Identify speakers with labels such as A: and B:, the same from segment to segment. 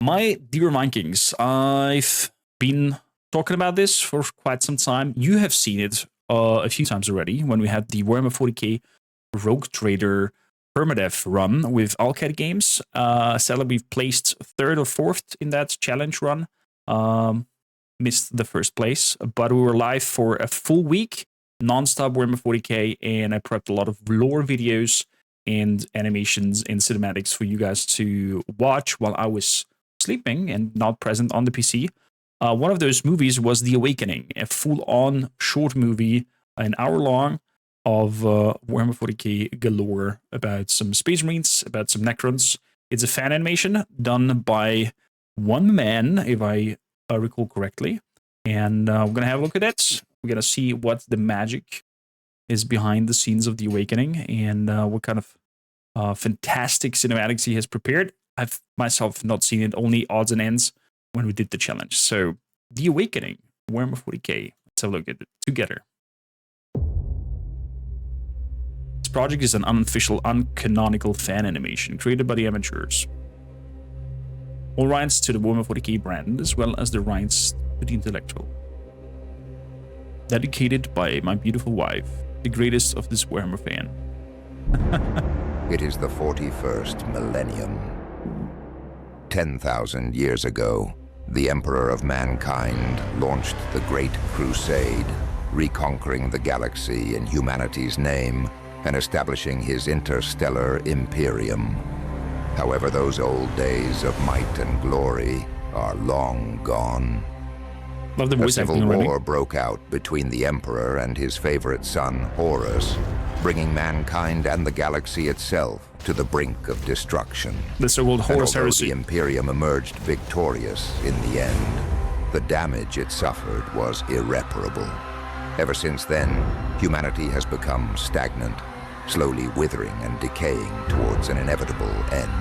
A: My dear Vikings, I've been talking about this for quite some time. You have seen it a few times already when we had the Warhammer 40K Rogue Trader permadeath run with Alcat Games. Sadly, we've placed third or fourth in that challenge run. Missed the first place, but we were live for a full week, non-stop Warhammer 40K, and I prepped a lot of lore videos and animations and cinematics for you guys to watch while I was sleeping and not present on the PC. One of those movies was The Awakening, a full-on short movie, an hour long, of Warhammer 40K galore about some Space Marines, about some Necrons. It's a fan animation done by one man, if I recall correctly. And we're going to have a look at it. We're going to see what the magic is behind the scenes of The Awakening and what kind of fantastic cinematics he has prepared. I've myself not seen it, only odds and ends when we did the challenge. So, The Awakening, Warhammer 40K. Let's have a look at it together. This project is an unofficial, uncanonical fan animation created by the amateurs. All rights to the Warhammer 40K brand, as well as the rights to the intellectual. Dedicated by my beautiful wife, the greatest of this Warhammer fan.
B: It is the 41st millennium. 10,000 years ago, the Emperor of Mankind launched the Great Crusade, reconquering the galaxy in humanity's name and establishing his interstellar imperium. However, those old days of might and glory are long gone.
A: Love the voice
B: A civil
A: acting already.
B: war broke out between the Emperor and his favorite son, Horus, bringing mankind and the galaxy itself to the brink of destruction.
A: The so-called Horus
B: And although
A: heresy.
B: the Imperium emerged victorious in the end, the damage it suffered was irreparable. Ever since then, humanity has become stagnant, slowly withering and decaying towards an inevitable end.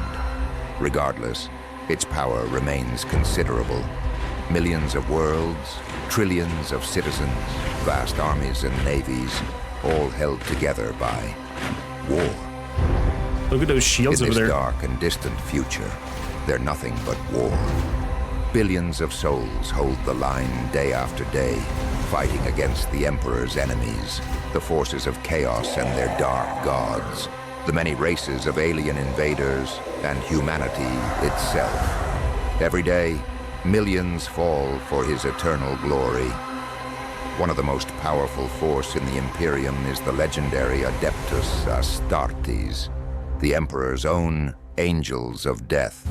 B: Regardless, its power remains considerable. Millions of worlds, trillions of citizens, vast armies and navies, all held together by war.
A: Look at those shields
B: In
A: over
B: this
A: there.
B: dark and distant future, they're nothing but war. Billions of souls hold the line day after day, fighting against the Emperor's enemies, the forces of chaos and their dark gods, the many races of alien invaders, and humanity itself. Every day, millions fall for his eternal glory. One of the most powerful force in the Imperium is the legendary Adeptus Astartes, the Emperor's own angels of death.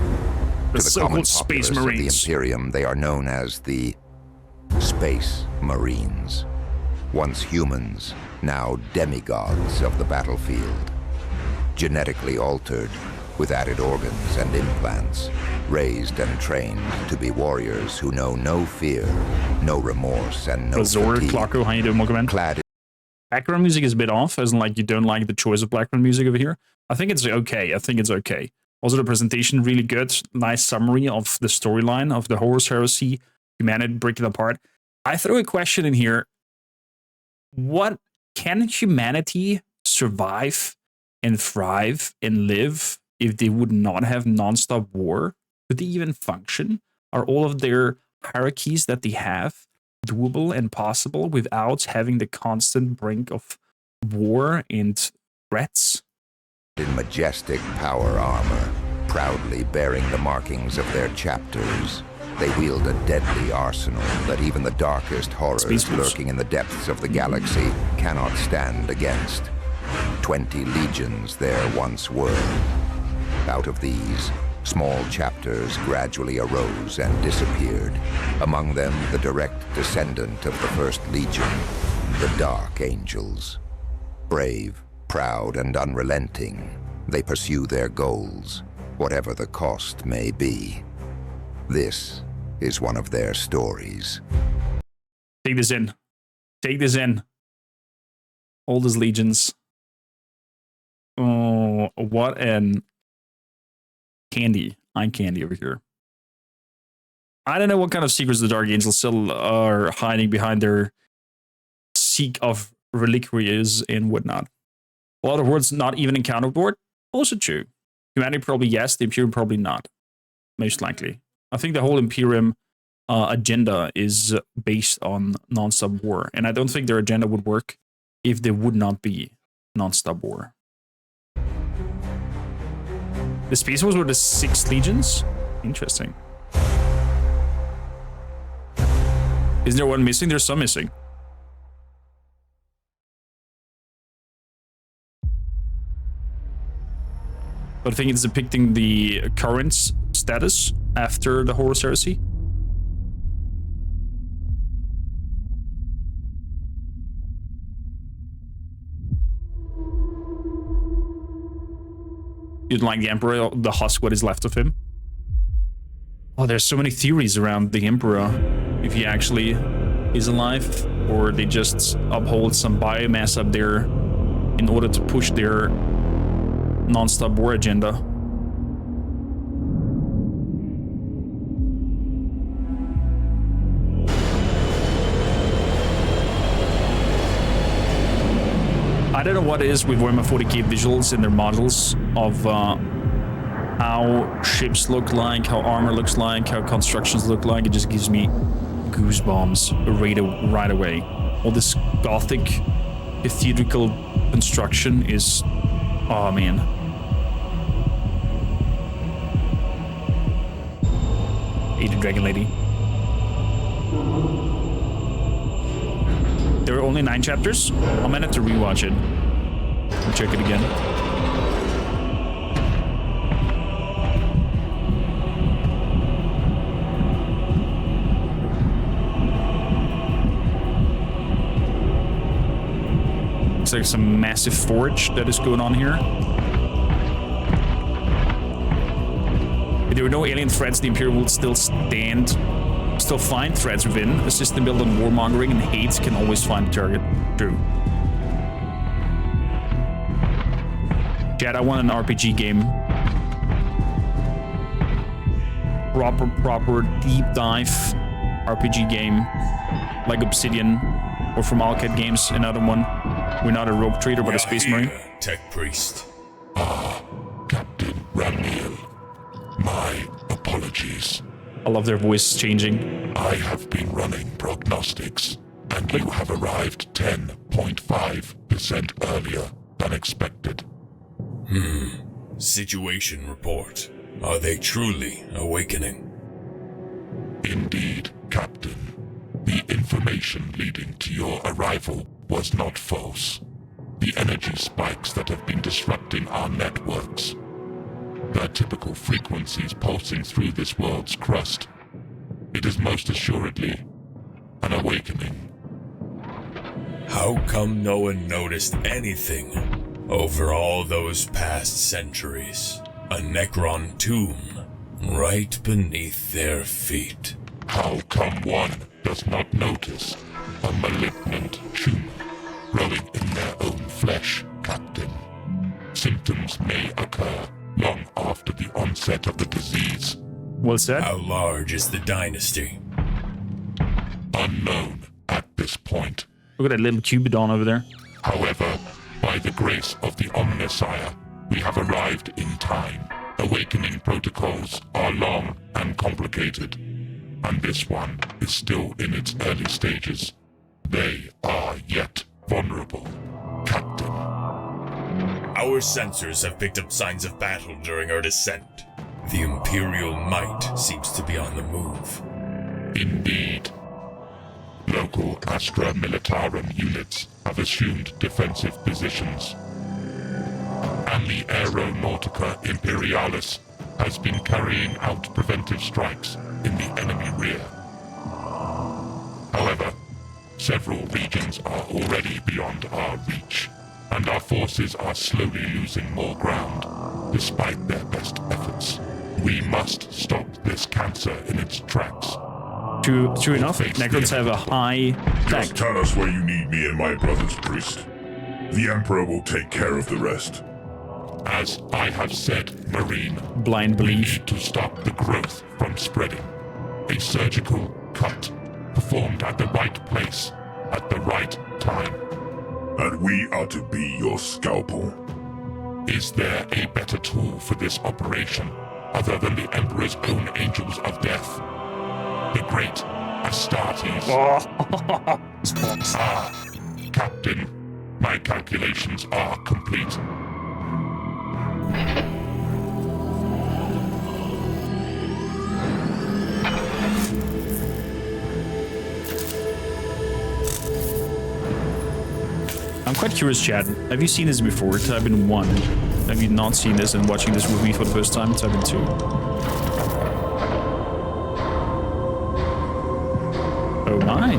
A: The
B: To the common
A: so-called Space
B: populace of the
A: Marines.
B: Imperium, they are known as the Space Marines. Once humans, now demigods of the battlefield. Genetically altered, with added organs and implants, raised and trained to be warriors who know no fear, no remorse, and no
A: Azor,
B: fatigue.
A: Clarko, how you doing? Welcome in.
B: Clad
A: Background music is a bit off, as in like you don't like the choice of background music over here. I think it's okay. I think it's okay. Also, the presentation really good. Nice summary of the storyline of the Horus Heresy, humanity breaking apart. I throw a question in here. What can humanity survive and thrive and live if they would not have nonstop war? Could they even function? Are all of their hierarchies that they have doable and possible without having the constant brink of war and threats?
B: in majestic power armor, proudly bearing the markings of their chapters. They wield a deadly arsenal that even the darkest horrors
A: Space Wolves.
B: lurking in the depths of the galaxy cannot stand against. 20 legions there once were. Out of these, small chapters gradually arose and disappeared. Among them, the direct descendant of the First Legion, the Dark Angels. Brave, proud, and unrelenting, they pursue their goals, whatever the cost may be. This is one of their stories.
A: Take this in. Take this in. All these legions. Oh, what an eye candy over here. I don't know what kind of secrets the Dark Angels still are hiding behind their seek of reliquias and whatnot. A lot of words not even encountered board. Also true. Humanity probably yes, the Imperium probably not. Most likely. I think the whole Imperium agenda is based on non-stop war, and I don't think their agenda would work if there would not be non-stop war. The Space Wars were the 6 legions? Interesting. Isn't there one missing? There's some missing. But I think it's depicting the current status after the Horus Heresy. You don't like the Emperor, the husk, what is left of him? Oh, there's so many theories around the Emperor. If he actually is alive, or they just uphold some biomass up there in order to push their non-stop war agenda. I don't know what it is with Warhammer 40K visuals in their models of how ships look like, how armor looks like, how constructions look like. It just gives me goosebumps right away. All this gothic cathedral construction is... oh man. Agent Dragon Lady. There were only 9 chapters. I might have to rewatch it and check it again. Looks like some massive forge that is going on here. If there were no alien threats, the Imperium would still find threats within. A system built on warmongering and hate can always find a target. True. Chad, I want an RPG game. Proper deep dive RPG game. Like Obsidian or from Alcat Games, another one. We're not a rogue trader, but a space marine.
C: Tech Priest.
D: Captain Ramiel. My apologies.
A: I love their voice changing.
D: I have been running prognostics, and you have arrived 10.5% earlier than expected.
C: Situation report. Are they truly awakening?
D: Indeed, Captain. The information leading to your arrival was not false. The energy spikes that have been disrupting our networks. Their typical frequencies pulsing through this world's crust. It is most assuredly an awakening.
C: How come no one noticed anything over all those past centuries? A Necron tomb right beneath their feet.
D: How come one does not notice a malignant tumor growing in their own flesh, Captain? Symptoms may occur long after the onset of the disease.
A: Well said.
C: How large is the dynasty?
D: Unknown at this point.
A: Look at that little Cupidon over there.
D: However, by the grace of the Omnissiah, we have arrived in time. Awakening protocols are long and complicated, and this one is still in its early stages. They are yet vulnerable, Captain.
C: Our sensors have picked up signs of battle during our descent. The Imperial might seems to be on the move.
D: Indeed. Local Astra Militarum units have assumed defensive positions, and the Aeronautica Imperialis has been carrying out preventive strikes in the enemy rear. However, several regions are already beyond our reach, and our forces are slowly losing more ground, despite their best efforts. We must stop this cancer in its tracks.
A: True enough, Necrons have a high tech.
E: Just tell us where you need me and my brothers, priest. The Emperor will take care of the rest.
D: As I have said, Marine,
A: Blind
D: we
A: belief.
D: need to stop the growth from spreading. A surgical cut performed at the right place, at the right time.
E: And we are to be your scalpel.
D: Is there a better tool for this operation, other than the Emperor's own Angels of Death? great Astartes. Captain, my calculations are complete.
A: I'm quite curious, Chad. Have you seen this before? Type in 1. Have you not seen this and watching this movie for the first time? Type in 2. Oh my.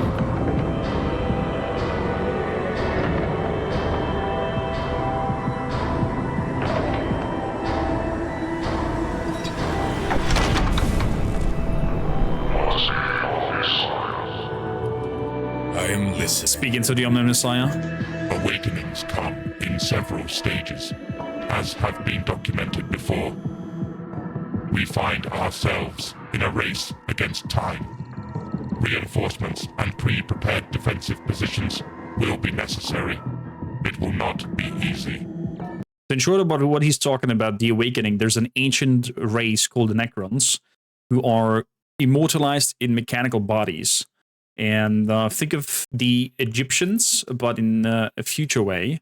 C: I am listening.
A: Speaking to the Omniscience.
D: Awakenings come in several stages, as have been documented before. We find ourselves in a race against time. Reinforcements and pre-prepared defensive positions will be necessary. It will not be easy.
A: In short, about what he's talking about, the Awakening, there's an ancient race called the Necrons who are immortalized in mechanical bodies. And think of the Egyptians, but in a future way.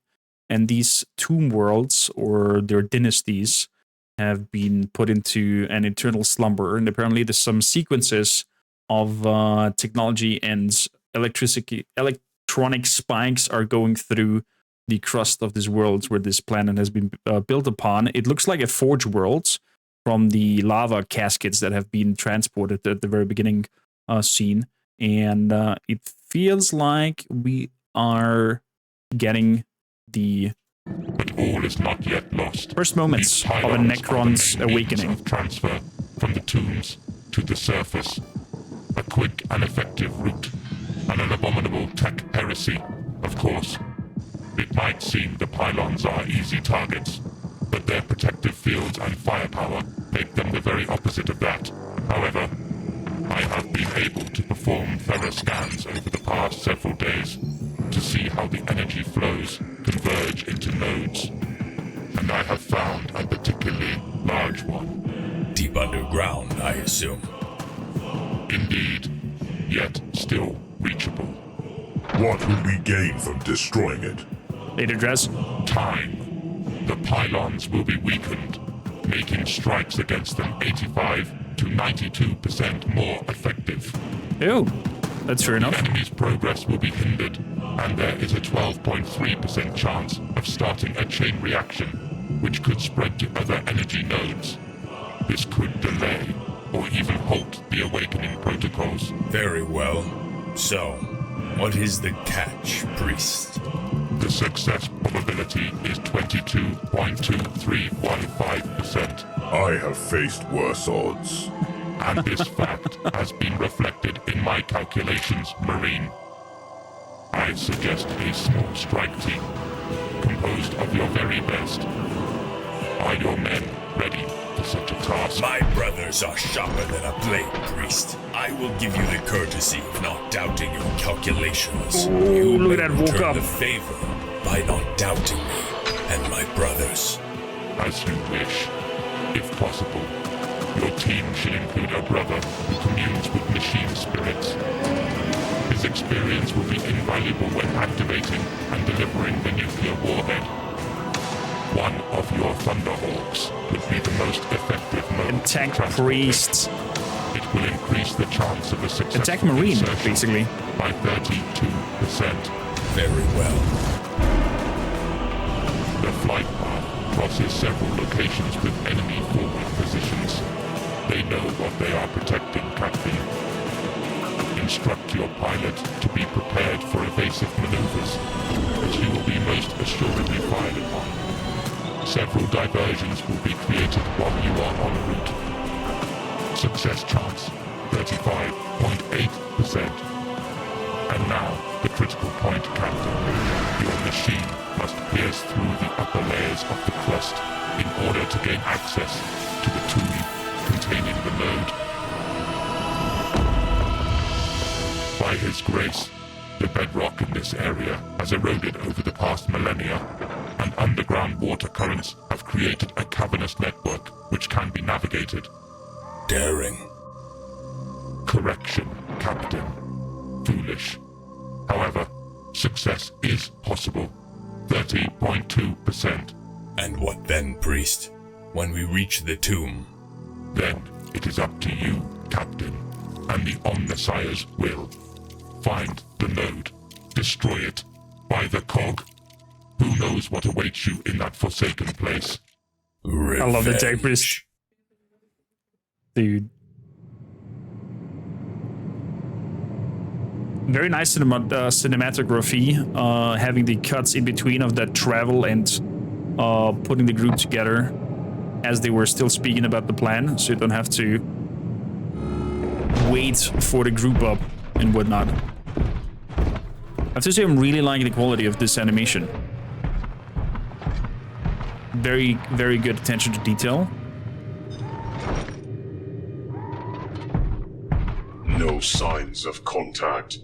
A: And these tomb worlds, or their dynasties, have been put into an eternal slumber. And apparently there's some sequences of technology and electronic spikes are going through the crust of this world where this planet has been built upon. It looks like a forge world from the lava caskets that have been transported at the very beginning scene. And it feels like we are getting the
D: But all is not yet lost.
A: first moments of a Necron's awakening.
D: Of transfer from the tombs to the surface. A quick and effective route. And an abominable tech heresy, of course. It might seem the pylons are easy targets, but their protective fields and firepower make them the very opposite of that. However, I have been able to perform thorough scans over the past several days to see how the energy flows converge into nodes. And I have found a particularly large one.
C: Deep underground, I assume.
D: Indeed, yet still reachable.
E: What will we gain from destroying it?
A: Data address.
D: Time. The pylons will be weakened, making strikes against them 85 to 92% more effective.
A: Oh, that's fair enough.
D: The enemy's progress will be hindered, and there is a 12.3% chance of starting a chain reaction, which could spread to other energy nodes. This could delay, or even halt the awakening protocols.
C: Very well. So, what is the catch, priest?
D: The success probability is 22.2315%.
E: I have faced worse odds.
D: And this fact has been reflected in my calculations, Marine. I suggest a small strike team, composed of your very best. Are your men ready for such a task?
C: My brothers are sharper than a blade, priest. I will give you the courtesy of not doubting your calculations.
A: Ooh,
C: You
A: look
C: may
A: at that walk
C: return
A: up.
C: the favor by not doubting me and my brothers.
D: As you wish. If possible, your team should include a brother who communes with machine spirits. His experience will be invaluable when activating and delivering the nuclear warhead. One of your Thunderhawks would be the most effective mode.
A: Attack
D: of transportation.
A: priests.
D: It will increase the chance of a successful
A: Attack Marine,
D: insertion
A: basically.
D: by 32%.
C: Very well.
D: The flight path crosses several locations with enemy forward positions. They know what they are protecting, Captain. Instruct your pilot to be prepared for evasive maneuvers, as you will be most assuredly fired upon. Several diversions will be created while you are en route. Success chance, 35.8%. And now, the critical point, Captain. Your machine must pierce through the upper layers of the crust in order to gain access to the tomb containing the node. By his grace, the bedrock in this area has eroded over the past millennia, and underground water currents have created a cavernous network which can be navigated.
C: Daring.
D: Correct. direction, Captain. Foolish. However, success is possible. 30.2%.
C: And what then, priest? When we reach the tomb?
D: Then it is up to you, Captain, and the Omnissiah's will. Find the node. Destroy it. By the cog. Who knows what awaits you in that forsaken place?
C: Revenge.
A: I love the tech priest. Dude. Very nice cinematography, having the cuts in between of that travel and putting the group together as they were still speaking about the plan, so you don't have to wait for the group up and whatnot. I have to say I'm really liking the quality of this animation. Very, very good attention to detail.
E: No signs of contact.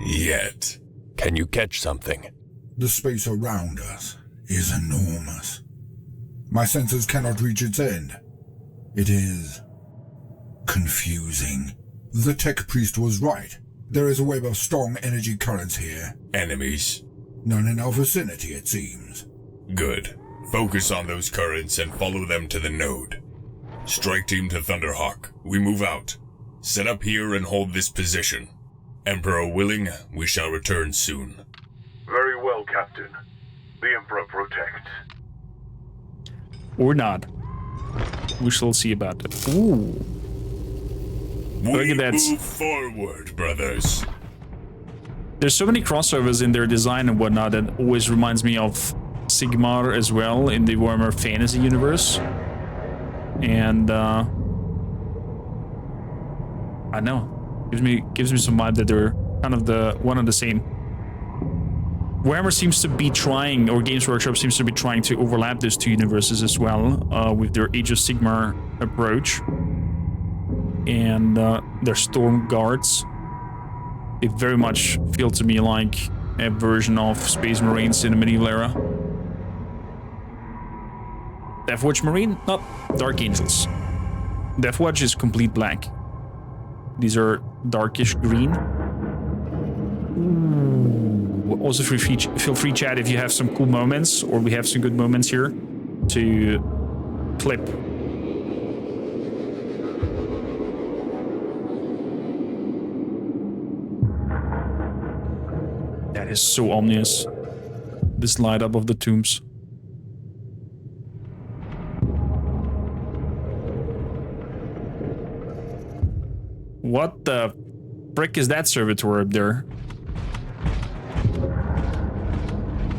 C: Yet. Can you catch something?
F: The space around us is enormous. My senses cannot reach its end. It is confusing. The tech priest was right. There is a web of strong energy currents here.
C: Enemies?
F: None in our vicinity, it seems.
C: Good. Focus on those currents and follow them to the node. Strike team to Thunderhawk. We move out. Set up here and hold this position. Emperor willing, we shall return soon.
E: Very well, Captain. The Emperor protects.
A: Or not. We shall see about it. Ooh. Look at that.
C: Move forward, brothers.
A: There's so many crossovers in their design and whatnot that always reminds me of Sigmar as well in the Warhammer Fantasy universe. And I know. Gives me some vibe that they're kind of the one and the same. Warhammer seems to be trying, or Games Workshop seems to be trying to overlap those two universes as well, with their Age of Sigmar approach. And their Storm Guards. They very much feel to me like a version of Space Marines in the medieval era. Deathwatch Marine? Nope. Dark Angels. Deathwatch is complete black. These are darkish green. Ooh. Also feel free chat if you have some cool moments, or we have some good moments here to clip. That is so ominous. This light up of the tombs. What the frick is that servitor up there?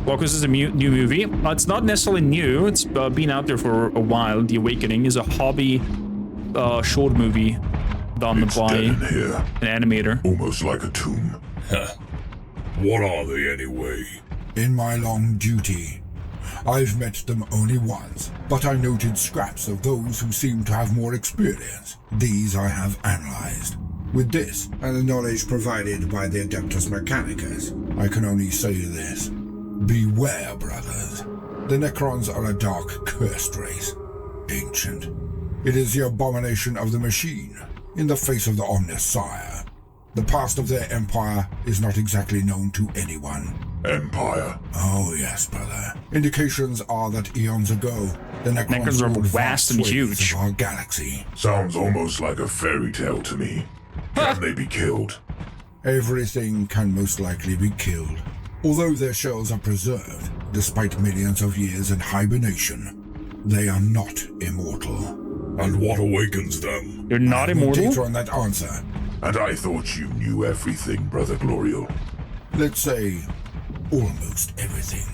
A: Well, because it's a new movie. It's not necessarily new. It's been out there for a while. The Awakening is a hobby short movie done by
E: Dead in here.
A: an animator.
E: Almost like a tomb.
C: What are they anyway?
F: In my long duty, I've met them only once, but I noted scraps of those who seem to have more experience. These I have analyzed. With this, and the knowledge provided by the Adeptus Mechanicus, I can only say this. Beware, brothers. The Necrons are a dark, cursed race. Ancient. It is the abomination of the machine, in the face of the Omnissiah. The past of their empire is not exactly known to anyone.
E: Empire.
F: Oh yes, brother. Indications are that eons ago, the
A: Necrons are
F: ruled
A: vast and
F: swathes
A: huge.
F: of our galaxy.
E: Sounds almost like a fairy tale to me. Can they be killed?
F: Everything can most likely be killed. Although their shells are preserved, despite millions of years in hibernation, they are not immortal.
C: And what awakens them?
A: You're not
F: No data
A: immortal?
F: on that answer.
E: And I thought you knew everything, Brother Glorial.
F: Let's say, almost everything.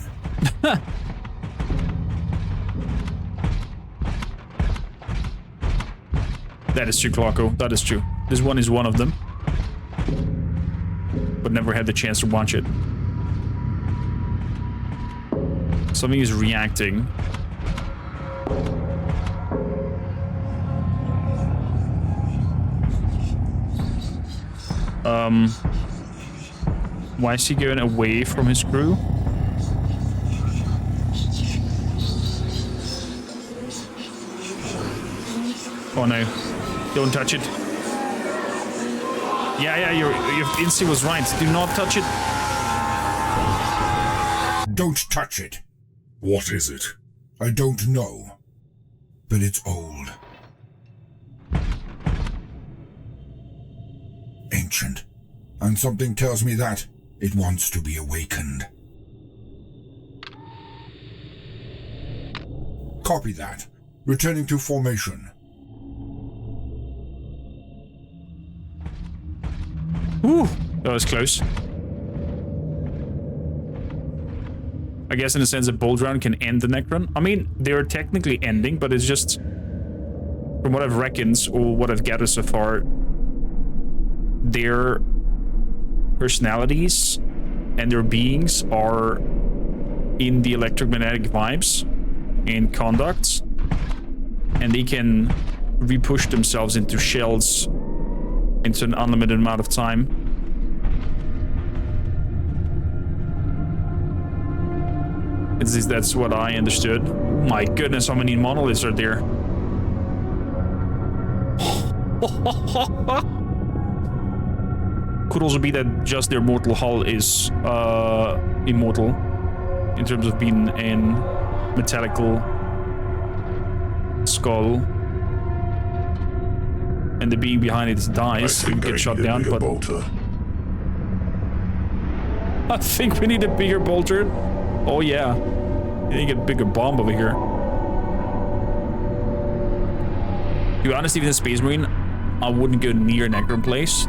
A: That is true, Clarko. That is true. This one is one of them. But never had the chance to watch it. Something is reacting. Why is he going away from his crew? Oh no. Don't touch it. Yeah, your instinct was right. Do not touch it.
F: Don't touch it.
E: What is it?
F: I don't know, but it's old. Ancient. And something tells me that it wants to be awakened. Copy that. Returning to formation.
A: Ooh, that was close. I guess in a sense a bolt round can end the Necron. I mean, they're technically ending, but it's just... From what I've reckoned, or what I've gathered so far, their personalities and their beings are in the electromagnetic vibes and conducts, and they can repush themselves into shells into an unlimited amount of time. At least that's what I understood. My goodness, how many monoliths are there? Could also be that just their mortal hull is immortal in terms of being an metallical skull, and the being behind it dies, it gets shot down. But I think we need a bigger bolter. Oh yeah, we need a bigger bomb over here. To be honest, even a Space Marine, I wouldn't go near Necron place.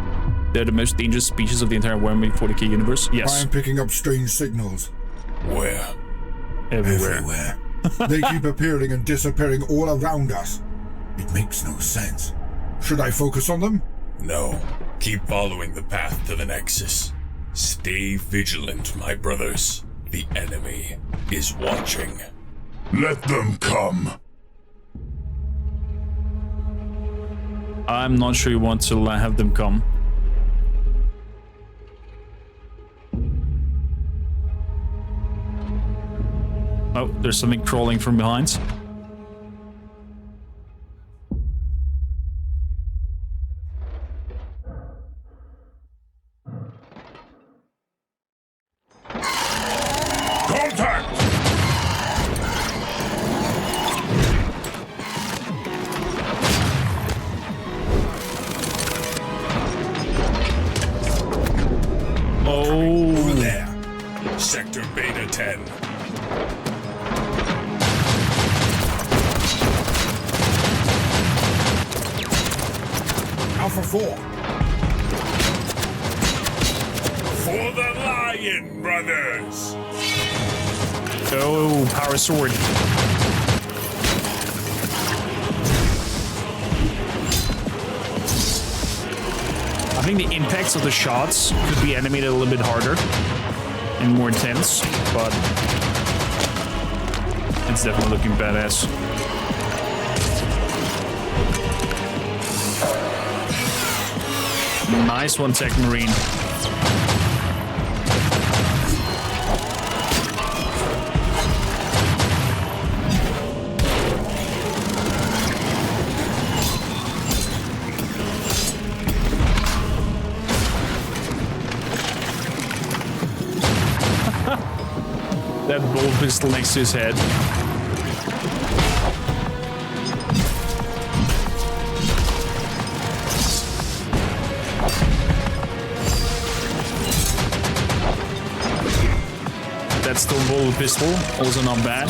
A: They're the most dangerous species of the entire Warhammer 40K universe. Yes.
F: I am picking up strange signals.
C: Where?
F: Everywhere. They keep appearing and disappearing all around us. It makes no sense. Should I focus on them?
C: No. Keep following the path to the Nexus. Stay vigilant, my brothers. The enemy is watching.
E: Let them come.
A: I'm not sure you want to have them come. Oh, there's something crawling from behind.
E: Contact!
A: Oh,
F: Over there.
C: Sector Beta 10.
F: Alpha 4.
C: For the Lion, brothers!
A: oh, power sword. I think the impacts of the shots could be animated a little bit harder and more intense, but it's definitely looking badass. Nice one, Tech Marine. That bolt pistol next to his head. That stone bolt pistol, also not bad.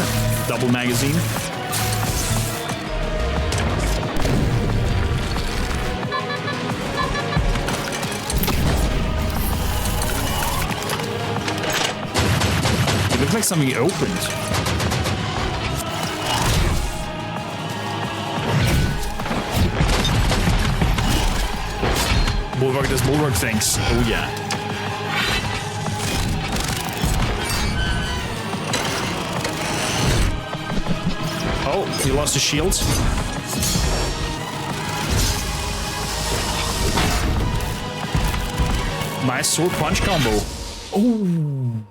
A: Double magazine. It looks like something opened. Bulwark does bulwark things. Oh yeah. Oh, he lost his shield. Nice sword punch combo. Oh.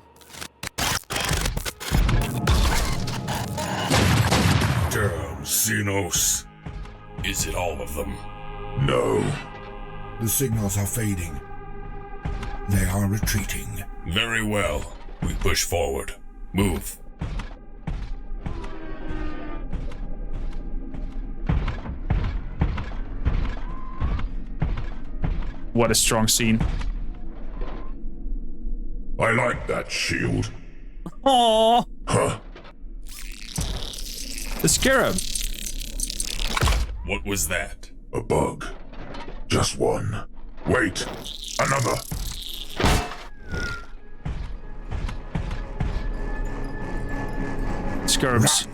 C: Damn, Xenos. Is it all of them?
E: No.
F: The signals are fading. They are retreating.
C: Very well. We push forward. Move.
A: What a strong scene.
E: I like that shield.
A: Aww.
E: Huh.
A: The scarab.
C: What was that?
E: A bug. Just one. Wait. Another.
A: Scarabs.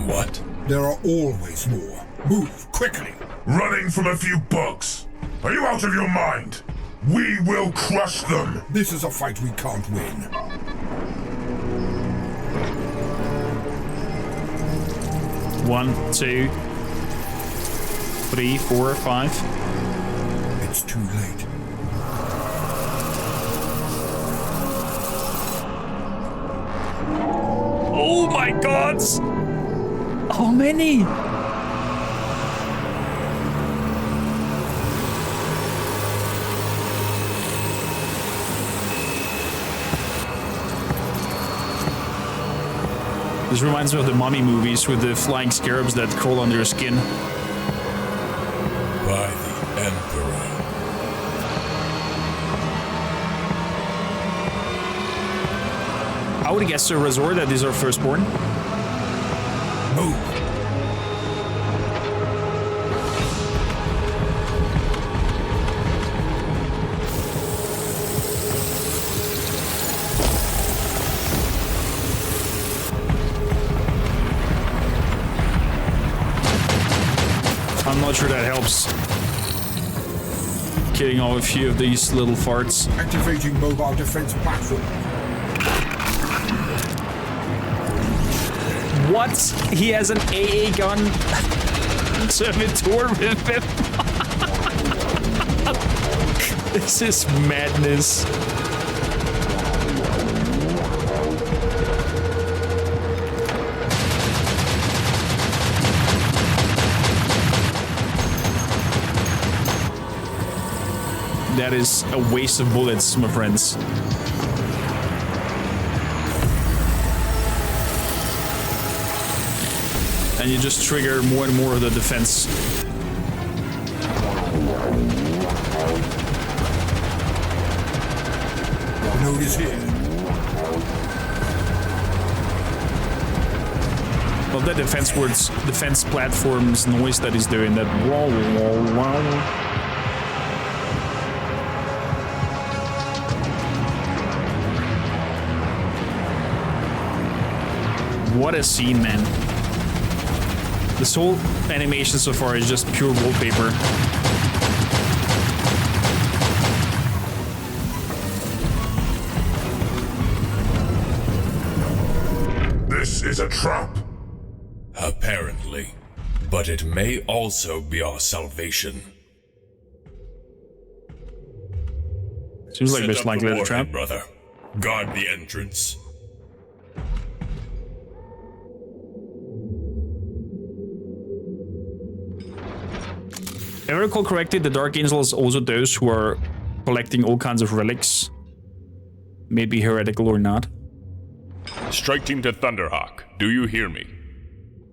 C: What?
F: There are always more. Move, quickly!
E: Running from a few bugs. Are you out of your mind? We will crush them.
F: This is a fight we can't win.
A: One, two, 3, 4, 5.
F: It's too late.
A: Oh my god! How many? This reminds me of the mummy movies with the flying scarabs that crawl under your skin.
C: By the Emperor.
A: I would guess, Sir Razor, that is our firstborn.
F: Move!
A: I'm not sure that helps. Killing off a few of these little farts.
F: Activating mobile defense platform.
A: What? He has an AA gun servitor with him. This is madness. That is a waste of bullets, my friends. And you just trigger more and more of the defense.
F: Node is here.
A: Well, that defense platform's noise that he's doing, that wow, wow, wow. What a scene, man. This whole animation so far is just pure wallpaper.
E: This is a trap.
C: Apparently. But it may also be our salvation.
A: Seems like
C: Set
A: there's
C: up
A: likely
C: the
A: a
C: warhead,
A: trap.
C: brother. Guard the entrance.
A: If I recall correctly, the Dark Angels also those who are collecting all kinds of relics. Maybe heretical or not.
C: Strike team to Thunderhawk. Do you hear me?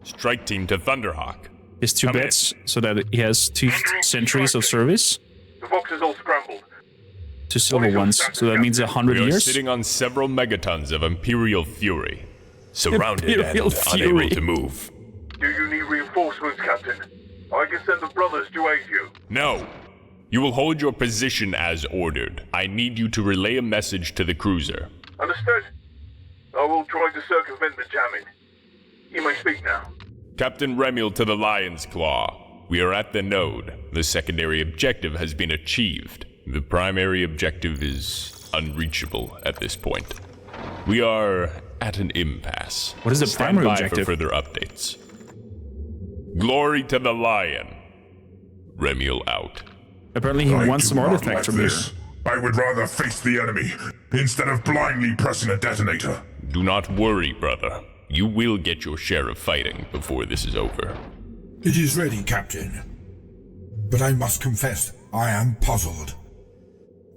C: Strike team to Thunderhawk.
A: His 2
C: Come in.
A: bets, so that he has 2 centuries of service.
G: The Vox is all scrambled.
A: 2 silver ones, so that means 100
C: We are
A: years.
C: sitting on several megatons of Imperial Fury. Surrounded
A: Imperial
C: and
A: Fury.
C: unable to move.
G: Do you need reinforcements, Captain? I can send the brothers to aid you.
C: No. You will hold your position as ordered. I need you to relay a message to the cruiser.
G: Understood? I will try to circumvent the jamming. You may speak now.
C: Captain Remiel to the Lion's Claw. We are at the node. The secondary objective has been achieved. The primary objective is unreachable at this point. We are at an impasse.
A: What is the
C: Stand
A: primary
C: by
A: objective?
C: for further updates. Glory to the Lion. Remiel out.
A: Apparently he
E: I
A: wants
E: do
A: some
E: not
A: artifacts
E: like
A: from here.
E: this. I would rather face the enemy instead of blindly pressing a detonator.
C: Do not worry, brother. You will get your share of fighting before this is over.
F: It is ready, Captain. But I must confess, I am puzzled.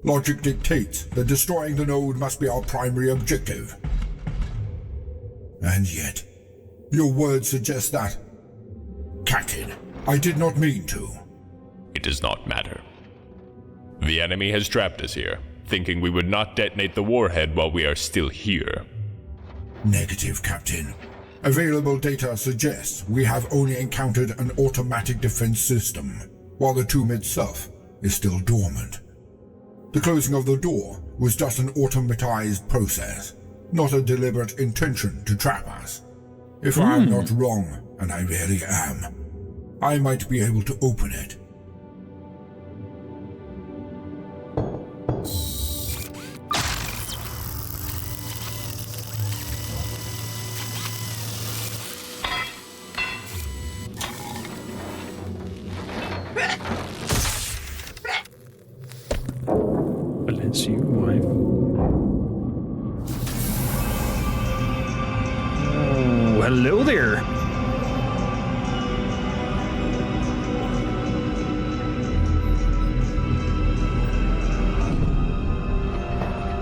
F: Logic dictates that destroying the node must be our primary objective. And yet, your words suggest that... Captain, I did not mean to.
C: It does not matter. The enemy has trapped us here, thinking we would not detonate the warhead while we are still here.
F: Negative, Captain. Available data suggests we have only encountered an automatic defense system, while the tomb itself is still dormant. The closing of the door was just an automatized process, not a deliberate intention to trap us. If I am not wrong, and I really am, I might be able to open it.
A: Bless you, wife. Oh, hello there.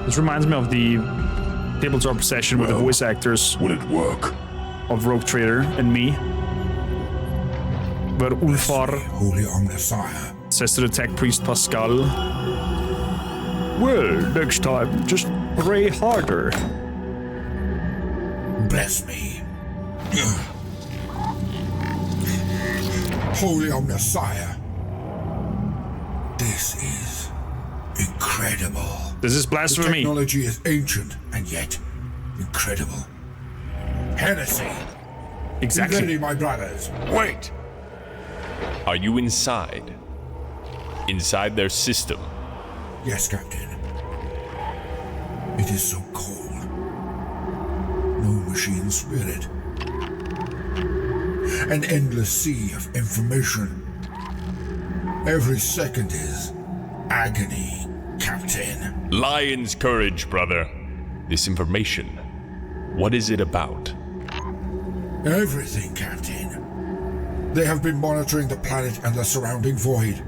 A: This reminds me of the tabletop session with the voice actors
E: Will it work?
A: of Rogue Trader and me, where Ulfar
F: Holy Omnissiah.
A: says to the tech priest Pascal, "Well, next time, just pray harder."
F: Bless me. Holy Omnissiah. This is incredible.
A: This is
F: The
A: blasphemy.
F: technology is ancient and yet incredible. Heresy. Be
A: Exactly.
F: ready, my brothers.
C: Wait! Are you inside? Inside their system?
F: Yes, Captain. It is so cold. No machine spirit. An endless sea of information. Every second is agony, Captain.
C: Lion's courage, brother. This information, what is it about?
F: Everything, Captain. They have been monitoring the planet and the surrounding void.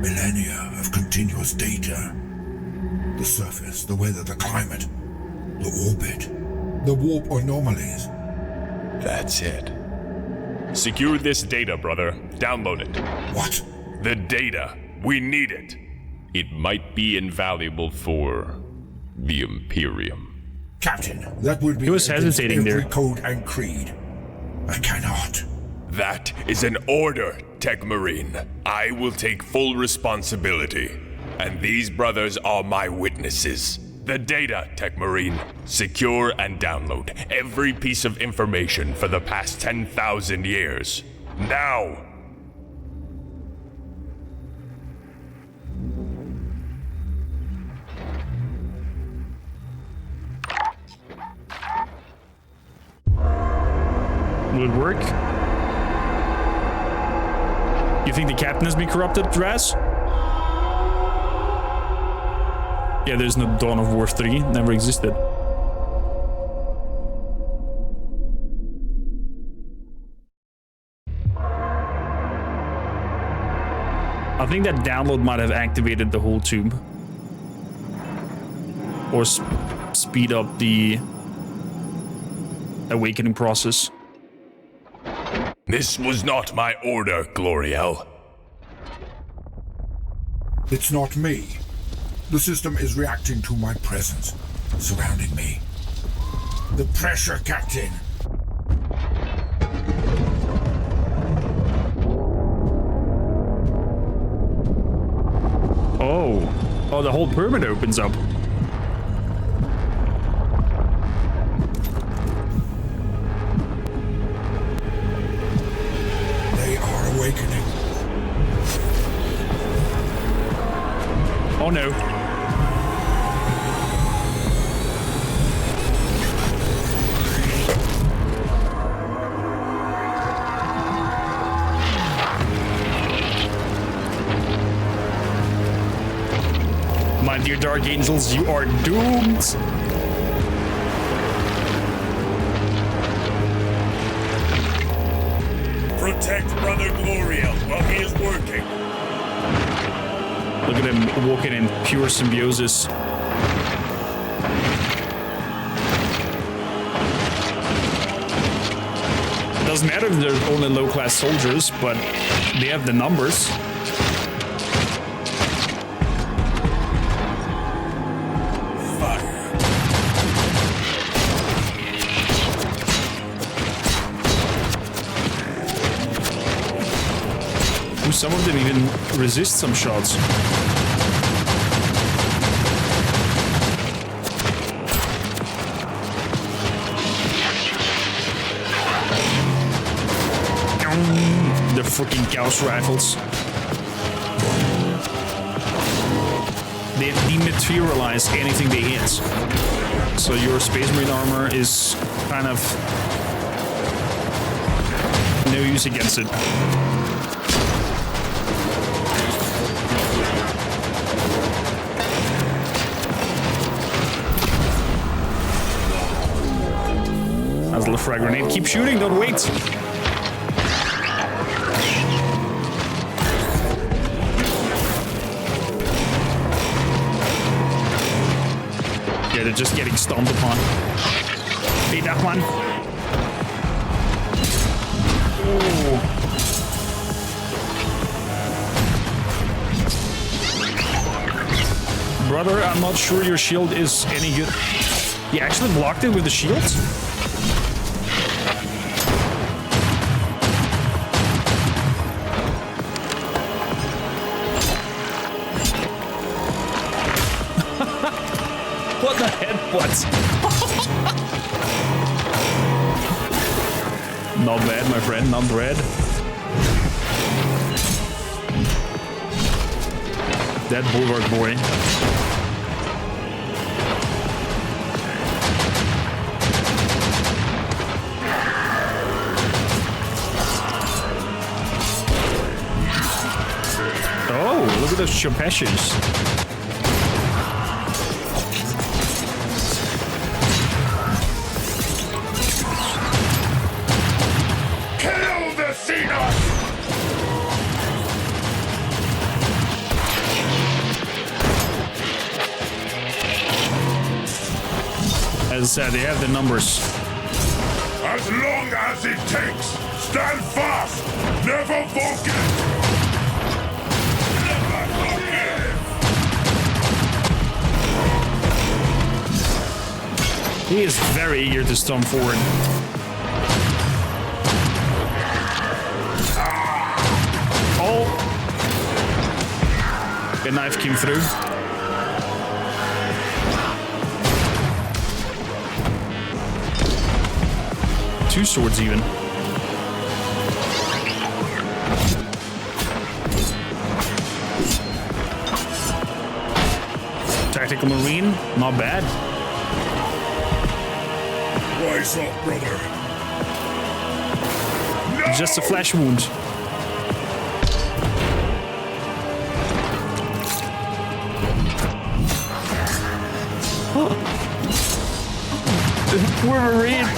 F: Millennia of continuous data. The surface, the weather, the climate, the orbit, the warp anomalies.
C: That's it. Secure this data, brother. Download it.
F: What?
C: The data. We need it. It might be invaluable for the Imperium.
F: Captain, that would be
A: He was
F: against
A: hesitating
F: every
A: there.
F: code and creed. I cannot.
C: That is an order, Tech Marine. I will take full responsibility. And these brothers are my witnesses. The data, Tech Marine. Secure and download every piece of information for the past 10,000 years. Now!
A: Will it work? You think the captain has been corrupted, Draz? Yeah, there's no Dawn of War 3. Never existed. I think that download might have activated the whole tube. Or speed up the awakening process.
C: This was not my order, Gloriel.
F: It's not me. The system is reacting to my presence, surrounding me. The pressure, Captain.
A: Oh, the whole pyramid opens up.
F: They are awakening.
A: Oh no. My dear Dark Angels, you are doomed!
C: Protect Brother Gloriel while he is working.
A: Look at him walking in pure symbiosis. Doesn't matter if they're only low-class soldiers, but they have the numbers. Some of them even resist some shots. The freaking Gauss rifles. They dematerialize anything they hit. So your Space Marine armor is kind of no use against it. That's a little frag grenade. Keep shooting, don't wait. Yeah, they're just getting stomped upon. Beat that one. Ooh. Brother, I'm not sure your shield is any good. You actually blocked it with the shield? What the heck? What? Not bad, my friend, not bad. That bulwark boy. Oh, look at those Chopeshes. As I said, they have the numbers.
E: As long as it takes, stand fast, never forget. Never forgive.
A: He is very eager to stomp forward. Oh! A knife came through. Two swords even. Tactical Marine, not bad.
C: Rise up, brother.
E: No!
A: Just a flesh wound. Poor Marine.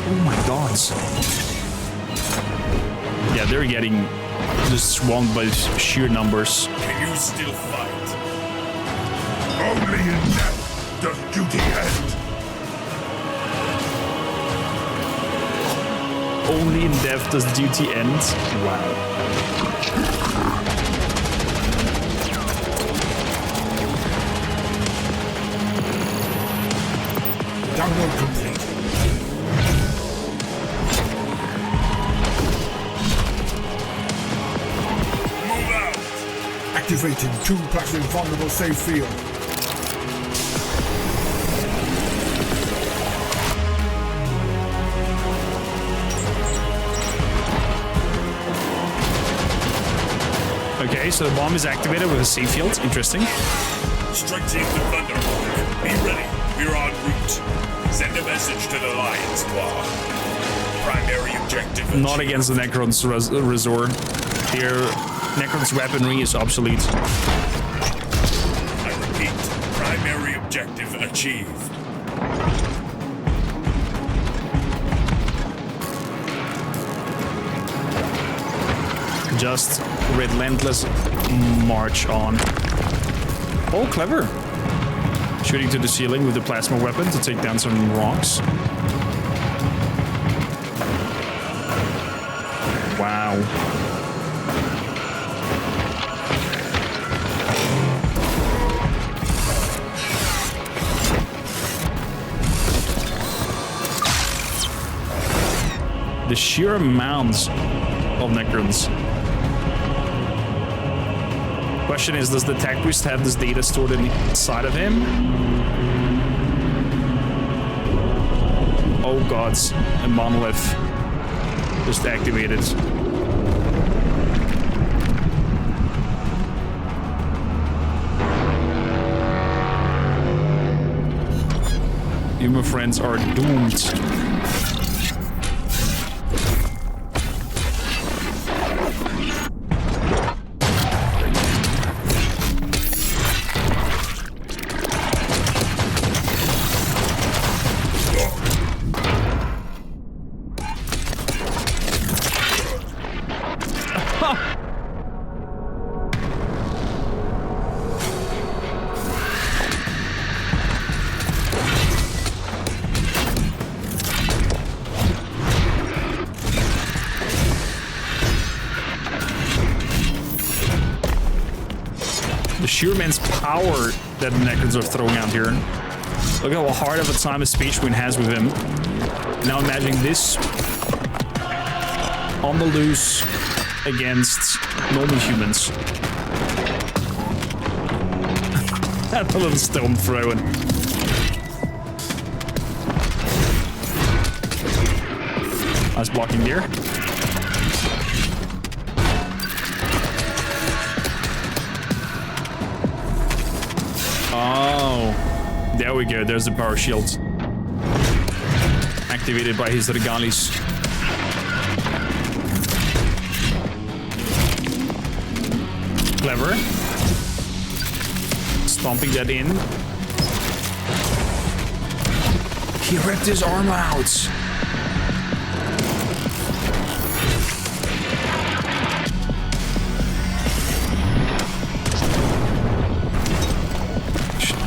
A: Oh my god. Yeah, they're getting just swamped by sheer numbers.
C: Can you still fight?
E: Only in death does duty end.
A: Only in death does duty end. Wow.
F: Download complete.
C: Move out!
F: Activating 2 plus invulnerable safe field.
A: Okay, so the bomb is activated with a safe field. Interesting.
C: Strike team to Thunderhawk. Be ready. We're en route. Send a message to the Lions Claw. Primary objective.
A: Not against the Necrons resort. Their Necrons weaponry is obsolete.
C: I repeat, primary objective achieved.
A: Just relentless march on. Oh, clever. Shooting to the ceiling with the plasma weapon to take down some rocks. Wow. The sheer amounts of Necrons. Question is, does the tech priest have this data stored inside of him? Oh gods, a monolith just activated. You, my friends, are doomed. The sheer immense power that the Necrons are throwing out here. Look at how hard of a time a Space Marine has with him. Now imagine this on the loose against normal humans. A little stone throwing. Nice blocking there. Oh, there we go. There's the power shield. Activated by his regalis. Clever. Stomping that in. He ripped his arm out.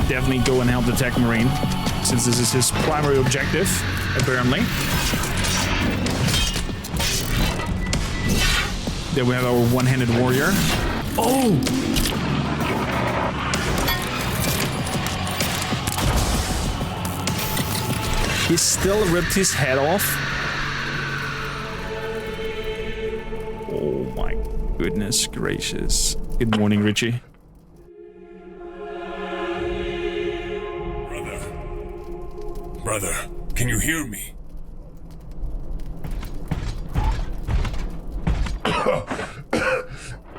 A: Definitely go and help the Tech Marine, since this is his primary objective, apparently. Then we have our one-handed warrior. Oh! He still ripped his head off. Oh my goodness gracious. Good morning, Richie.
C: Brother, can you hear me?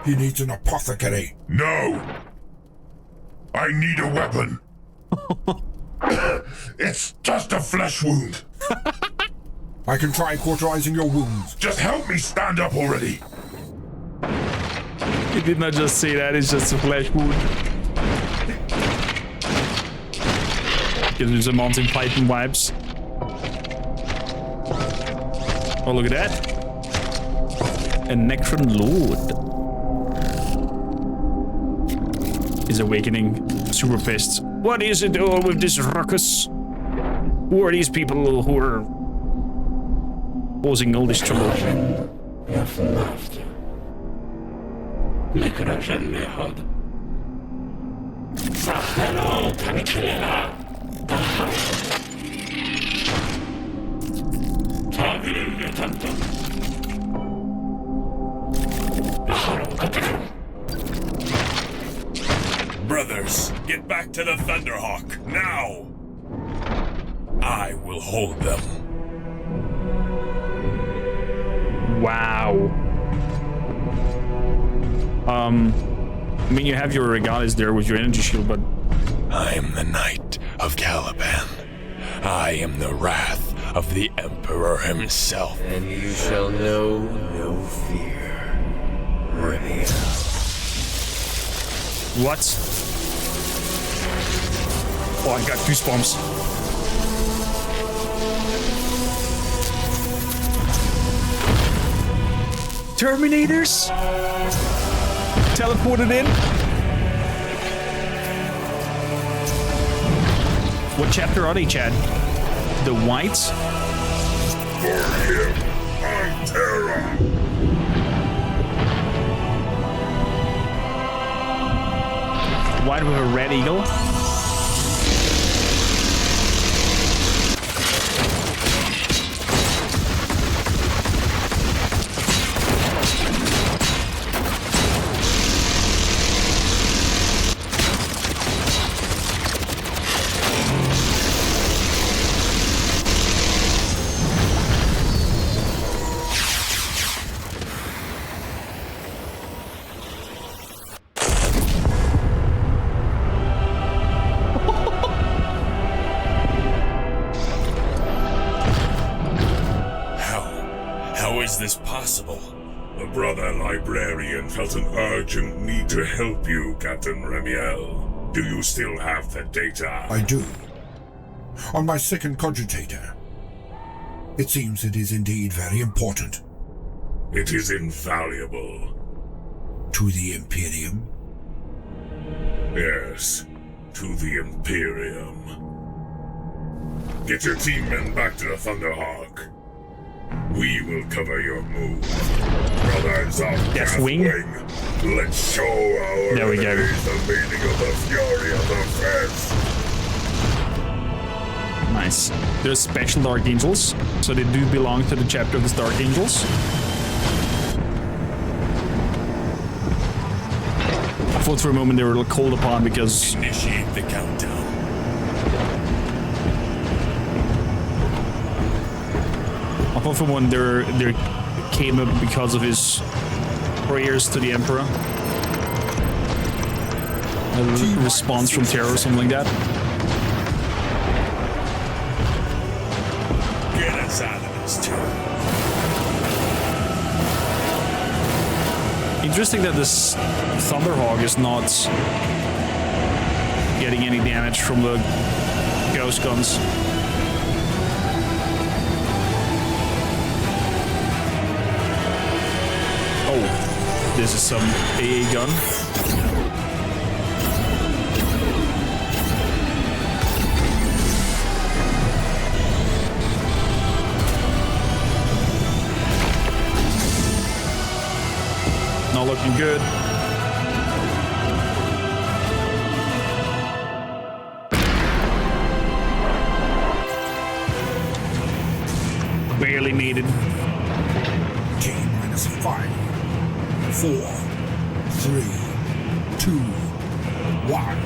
F: He needs an apothecary.
E: No! I need a weapon. It's just a flesh wound.
F: I can try cauterizing your wounds.
E: Just help me stand up already.
A: He did not just say that, it's just a flesh wound. Gives me some mountain Python vibes. Oh, look at that. A Necron Lord is awakening, super pissed. What is it all with this ruckus? Who are these people who are causing all this trouble?
C: Brothers, get back to the Thunderhawk, now! I will hold them.
A: Wow. I mean, you have your regalis there with your energy shield, but...
C: I am the Knight of Caliban. I am the wrath of the Emperor himself.
H: And you shall know no fear. Ready.
A: What? Oh, I got goosebumps. Terminators? Teleported in? What chapter are they, Chad? The Whites?
E: For him, I'm Terra.
A: White with a red eagle?
C: How is this possible?
E: The brother librarian felt an urgent need to help you, Captain Remiel. Do you still have the data?
F: I do. On my second cogitator. It seems it is indeed very important.
E: It is invaluable.
F: To the Imperium?
E: Yes, to the Imperium. Get your teammen back to the Thunderhawk. We will cover your move. Brothers of
A: Deathwing.
E: Let's show our
A: There we go.
E: enemies the meaning of the fury of the fence.
A: Nice. They're special Dark Angels, so they do belong to the chapter of the Dark Angels. I thought for a moment they were called upon because...
C: Initiate the countdown.
A: I thought for one they came up because of his prayers to the Emperor. A response from Terror or something like that.
C: Get us out of this tomb.
A: Interesting that this Thunderhawk is not getting any damage from the ghost guns. Oh, this is some AA gun. Not looking good. Barely made it.
F: T-minus 5, 4, 3, 2, 1.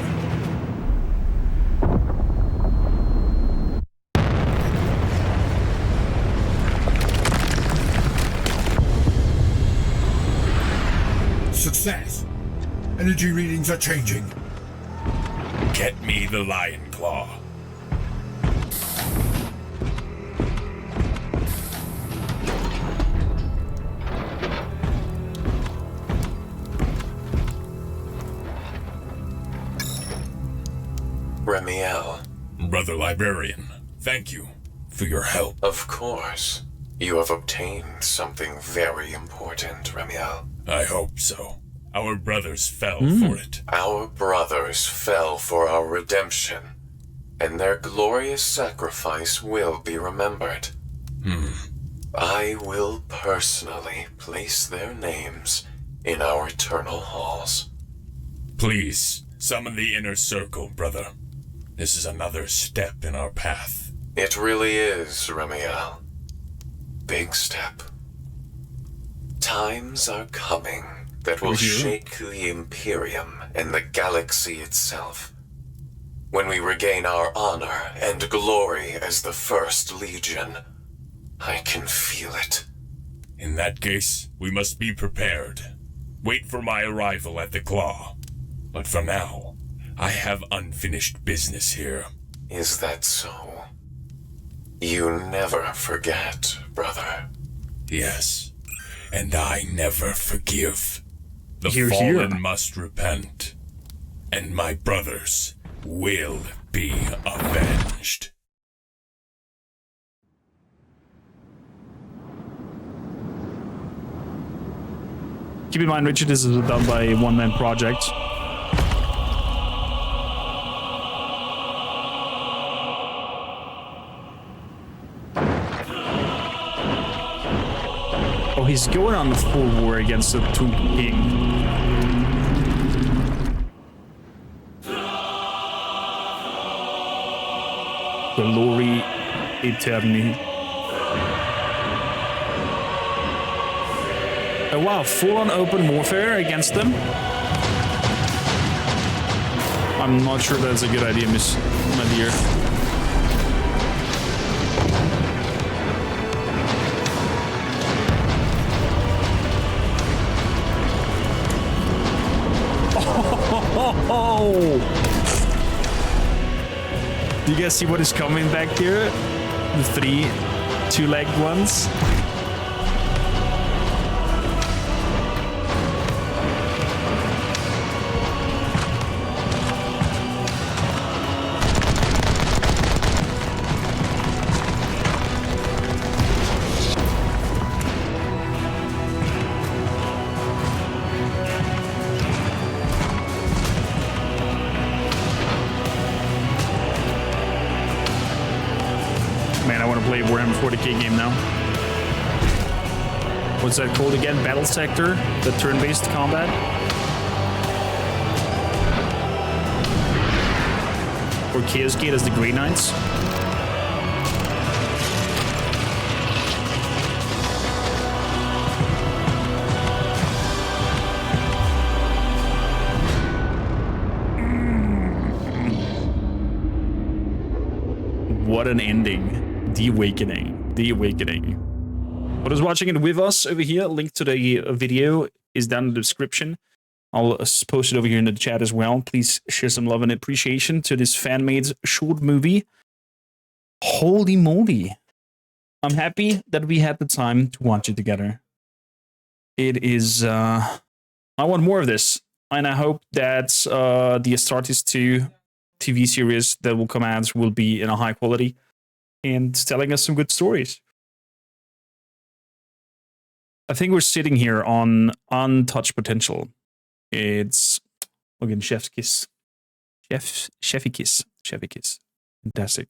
F: Success. Energy readings are changing.
C: Get me the Lion Claw.
H: Remiel.
C: Brother Librarian, thank you for your help.
H: Of course. You have obtained something very important, Remiel.
C: I hope so. Our brothers fell for it.
H: Our brothers fell for our redemption, and their glorious sacrifice will be remembered. I will personally place their names in our eternal halls.
C: Please, summon the inner circle, brother. This is another step in our path.
H: It really is, Remiel. Big step. Times are coming that will shake the Imperium and the galaxy itself. When we regain our honor and glory as the First Legion, I can feel it.
C: In that case, we must be prepared. Wait for my arrival at the Claw. But for now, I have unfinished business here.
H: Is that so? You never forget, brother.
C: Yes, and I never forgive. The
A: Hear,
C: fallen
A: hear.
C: must repent, and my brothers will be avenged.
A: Keep in mind, Richard, this is done by a one-man project. Oh, he's going on the full war against the Tomb King. Glory Eterni. Oh wow, full-on open warfare against them? I'm not sure that's a good idea, my dear. Oh! Do you guys see what is coming back here? The 3 two-legged ones? Man, I want to play Warhammer 40K game now. What's that called again? Battle Sector? The turn-based combat? Or Chaos Gate as the Grey Knights? What an ending. The Awakening. The Awakening. For those watching it with us over here, link to the video is down in the description. I'll post it over here in the chat as well. Please share some love and appreciation to this fan-made short movie. Holy moly. I'm happy that we had the time to watch it together. It is... I want more of this. And I hope that the Astartes 2 TV series that will come out will be in a high quality and telling us some good stories. I think we're sitting here on untouched potential. It's again chef's kiss. Chefy kiss. Fantastic.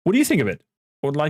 A: What do you think of it? I would like